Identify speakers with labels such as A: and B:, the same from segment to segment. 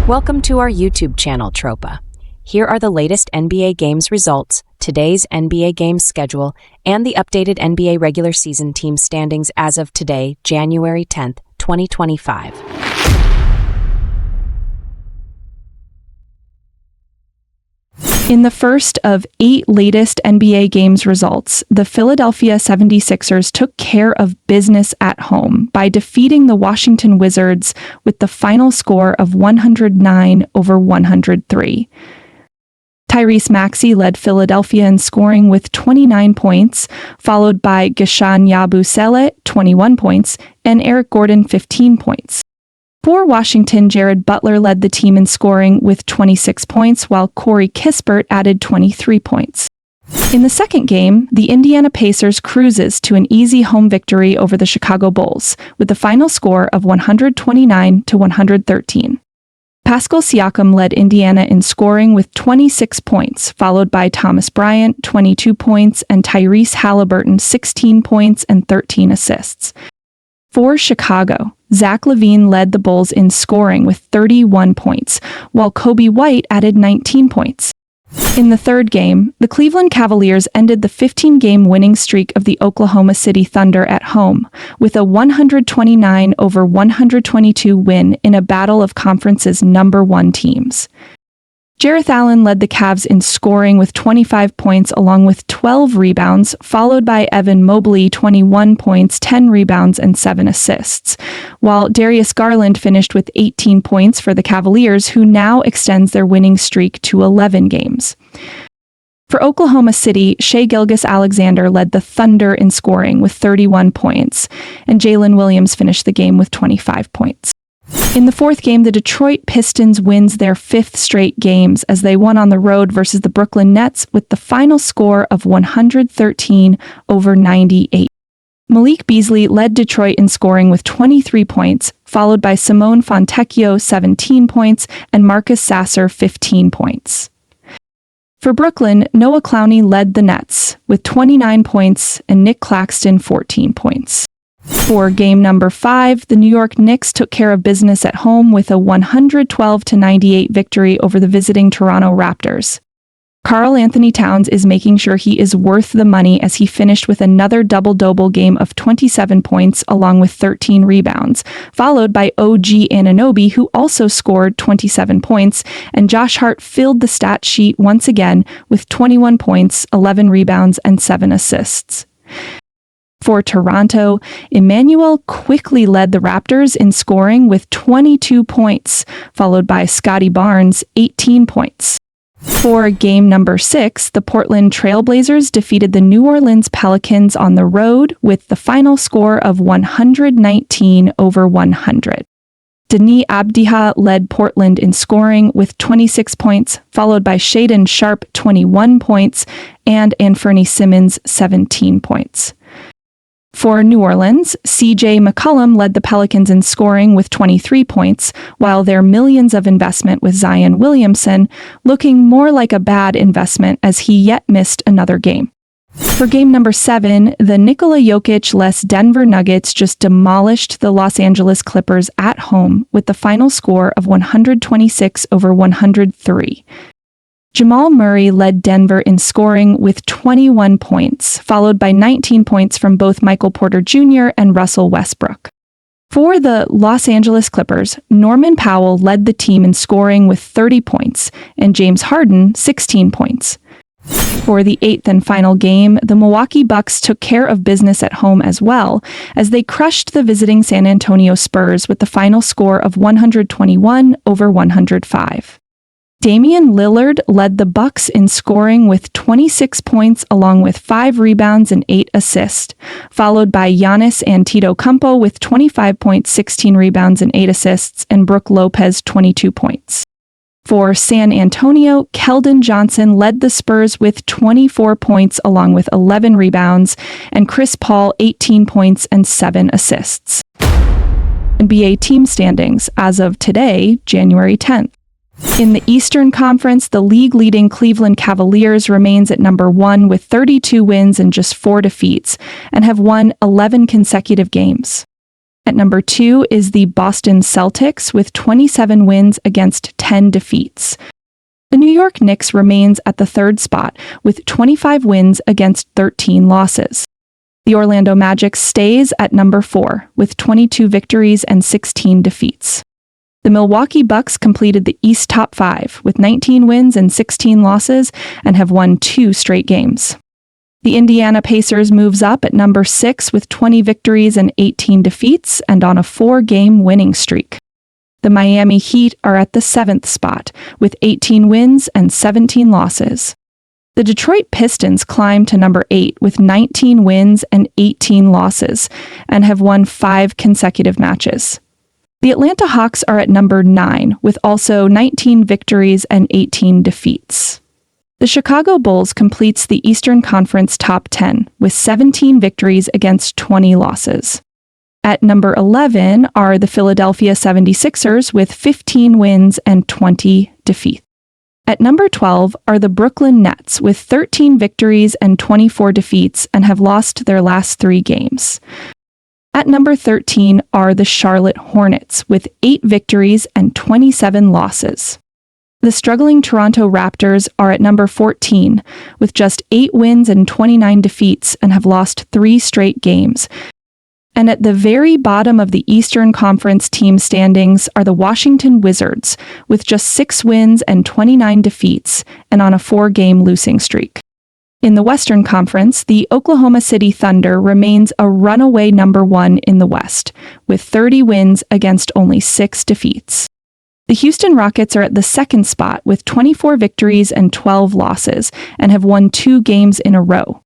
A: Welcome to our YouTube channel, Tropa. Here are the latest NBA games results, today's NBA games schedule, and the updated NBA regular season team standings as of today, January 10th, 2025.
B: In the first of 8 latest NBA games results, the Philadelphia 76ers took care of business at home by defeating the Washington Wizards with the final score of 109-103. Tyrese Maxey led Philadelphia in scoring with 29 points, followed by Guerschon Yabusele, 21 points, and Eric Gordon, 15 points. For Washington, Jared Butler led the team in scoring with 26 points, while Corey Kispert added 23 points. In the second game, the Indiana Pacers cruises to an easy home victory over the Chicago Bulls, with the final score of 129-113. Pascal Siakam led Indiana in scoring with 26 points, followed by Thomas Bryant, 22 points, and Tyrese Halliburton, 16 points and 13 assists. For Chicago, Zach LaVine led the Bulls in scoring with 31 points, while Kobe White added 19 points. In the third game, the Cleveland Cavaliers ended the 15-game winning streak of the Oklahoma City Thunder at home with a 129-122 win in a battle of conference's number 1 teams. Jarrett Allen led the Cavs in scoring with 25 points along with 12 rebounds, followed by Evan Mobley, 21 points, 10 rebounds, and 7 assists, while Darius Garland finished with 18 points for the Cavaliers, who now extends their winning streak to 11 games. For Oklahoma City, Shai Gilgeous-Alexander led the Thunder in scoring with 31 points, and Jalen Williams finished the game with 25 points. In the fourth game, the Detroit Pistons wins their 5th straight games as they won on the road versus the Brooklyn Nets with the final score of 113-98. Malik Beasley led Detroit in scoring with 23 points, followed by Simone Fontecchio, 17 points, and Marcus Sasser, 15 points. For Brooklyn, Noah Clowney led the Nets with 29 points and Nick Claxton, 14 points. For game number 5, the New York Knicks took care of business at home with a 112-98 victory over the visiting Toronto Raptors. Karl Anthony Towns is making sure he is worth the money as he finished with another double-double game of 27 points along with 13 rebounds, followed by OG Anunoby, who also scored 27 points, and Josh Hart filled the stat sheet once again with 21 points, 11 rebounds, and 7 assists. For Toronto, Emmanuel quickly led the Raptors in scoring with 22 points, followed by Scotty Barnes, 18 points. For game number 6, the Portland Trail Blazers defeated the New Orleans Pelicans on the road with the final score of 119-100. Denis Abdiha led Portland in scoring with 26 points, followed by Shaedon Sharpe, 21 points, and Anfernee Simons, 17 points. For New Orleans, CJ McCollum led the Pelicans in scoring with 23 points, while their millions of investment with Zion Williamson looking more like a bad investment as he yet missed another game. For game number 7, the Nikola Jokic-less Denver Nuggets just demolished the Los Angeles Clippers at home with the final score of 126-103. Jamal Murray led Denver in scoring with 21 points, followed by 19 points from both Michael Porter Jr. and Russell Westbrook. For the Los Angeles Clippers, Norman Powell led the team in scoring with 30 points, and James Harden, 16 points. For the 8th and final game, the Milwaukee Bucks took care of business at home as well, as they crushed the visiting San Antonio Spurs with the final score of 121-105. Damian Lillard led the Bucks in scoring with 26 points along with 5 rebounds and 8 assists, followed by Giannis Antetokounmpo with 25 points, 16 rebounds, and 8 assists, and Brook Lopez, 22 points. For San Antonio, Keldon Johnson led the Spurs with 24 points along with 11 rebounds, and Chris Paul, 18 points and 7 assists. NBA team standings as of today, January 10th. In the Eastern Conference, the league-leading Cleveland Cavaliers remains at number 1 with 32 wins and just 4 defeats, and have won 11 consecutive games. At number 2 is the Boston Celtics with 27 wins against 10 defeats. The New York Knicks remains at the 3rd spot with 25 wins against 13 losses. The Orlando Magic stays at number 4 with 22 victories and 16 defeats. The Milwaukee Bucks completed the East top 5 with 19 wins and 16 losses and have won 2 straight games. The Indiana Pacers moves up at number 6 with 20 victories and 18 defeats and on a 4-game winning streak. The Miami Heat are at the 7th spot with 18 wins and 17 losses. The Detroit Pistons climb to number 8 with 19 wins and 18 losses and have won 5 consecutive matches. The Atlanta Hawks are at number 9 with also 19 victories and 18 defeats. The Chicago Bulls completes the Eastern Conference top 10 with 17 victories against 20 losses. At number 11 are the Philadelphia 76ers with 15 wins and 20 defeats. At number 12 are the Brooklyn Nets with 13 victories and 24 defeats and have lost their last 3 games. At number 13 are the Charlotte Hornets with 8 victories and 27 losses. The struggling Toronto Raptors are at number 14 with just 8 wins and 29 defeats and have lost 3 straight games. And at the very bottom of the Eastern Conference team standings are the Washington Wizards, with just 6 wins and 29 defeats, and on a 4-game losing streak. In the Western Conference, the Oklahoma City Thunder remains a runaway number 1 in the West, with 30 wins against only 6 defeats. The Houston Rockets are at the 2nd spot with 24 victories and 12 losses, and have won 2 games in a row.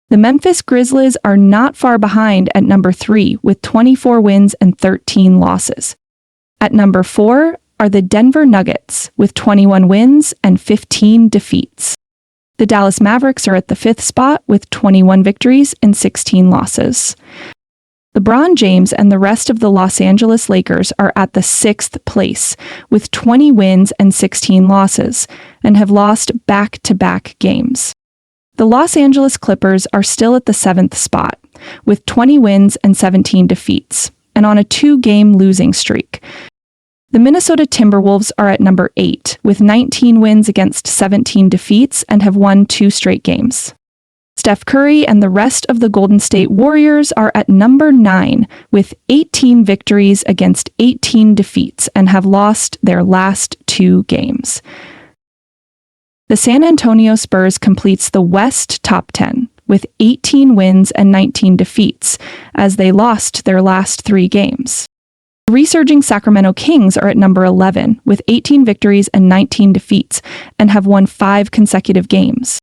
B: The Memphis Grizzlies are not far behind at number 3 with 24 wins and 13 losses. At number 4 are the Denver Nuggets with 21 wins and 15 defeats. The Dallas Mavericks are at the 5th spot with 21 victories and 16 losses. LeBron James and the rest of the Los Angeles Lakers are at the 6th place with 20 wins and 16 losses and have lost back-to-back games. The Los Angeles Clippers are still at the 7th spot, with 20 wins and 17 defeats, and on a 2-game losing streak. The Minnesota Timberwolves are at number 8, with 19 wins against 17 defeats and have won 2 straight games. Steph Curry and the rest of the Golden State Warriors are at number 9, with 18 victories against 18 defeats and have lost their last 2 games. The San Antonio Spurs completes the West top 10 with 18 wins and 19 defeats, as they lost their last 3 games. The resurging Sacramento Kings are at number 11 with 18 victories and 19 defeats and have won 5 consecutive games.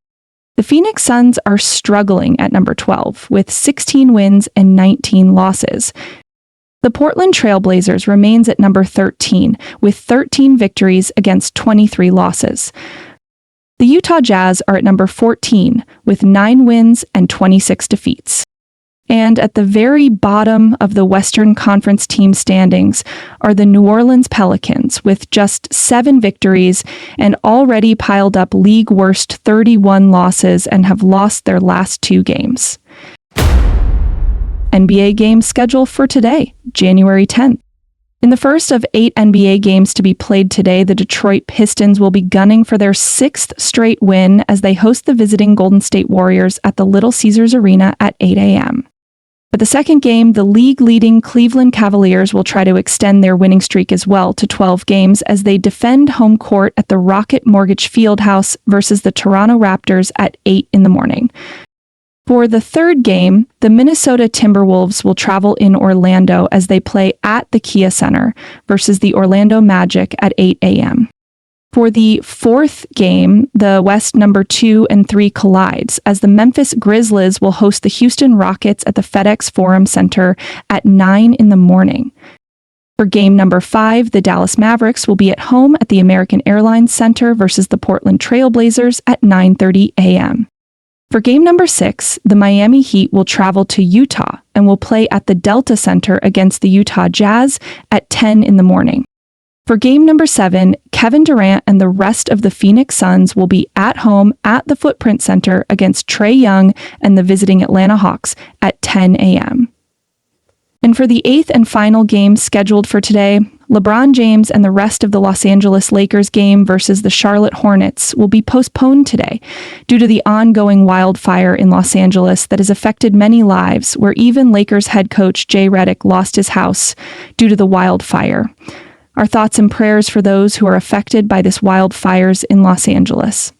B: The Phoenix Suns are struggling at number 12 with 16 wins and 19 losses. The Portland Trail Blazers remains at number 13 with 13 victories against 23 losses. The Utah Jazz are at number 14 with 9 wins and 26 defeats. And at the very bottom of the Western Conference team standings are the New Orleans Pelicans with just 7 victories and already piled up league worst 31 losses and have lost their last 2 games. NBA game schedule for today, January 10th. In the first of 8 NBA games to be played today, the Detroit Pistons will be gunning for their 6th straight win as they host the visiting Golden State Warriors at the Little Caesars Arena at 8 a.m. For the second game, the league-leading Cleveland Cavaliers will try to extend their winning streak as well to 12 games as they defend home court at the Rocket Mortgage Fieldhouse versus the Toronto Raptors at 8 in the morning. For the third game, the Minnesota Timberwolves will travel in Orlando as they play at the Kia Center versus the Orlando Magic at 8 a.m. For the fourth game, the West number 2 and 3 collides as the Memphis Grizzlies will host the Houston Rockets at the FedEx Forum Center at 9 in the morning. For game number 5, the Dallas Mavericks will be at home at the American Airlines Center versus the Portland Trail Blazers at 9:30 a.m. For game number 6, the Miami Heat will travel to Utah and will play at the Delta Center against the Utah Jazz at 10 in the morning. For game number 7, Kevin Durant and the rest of the Phoenix Suns will be at home at the Footprint Center against Trae Young and the visiting Atlanta Hawks at 10 a.m. And for the eighth and final game scheduled for today, LeBron James and the rest of the Los Angeles Lakers game versus the Charlotte Hornets will be postponed today due to the ongoing wildfire in Los Angeles that has affected many lives, where even Lakers head coach Jay Redick lost his house due to the wildfire. Our thoughts and prayers for those who are affected by this wildfires in Los Angeles.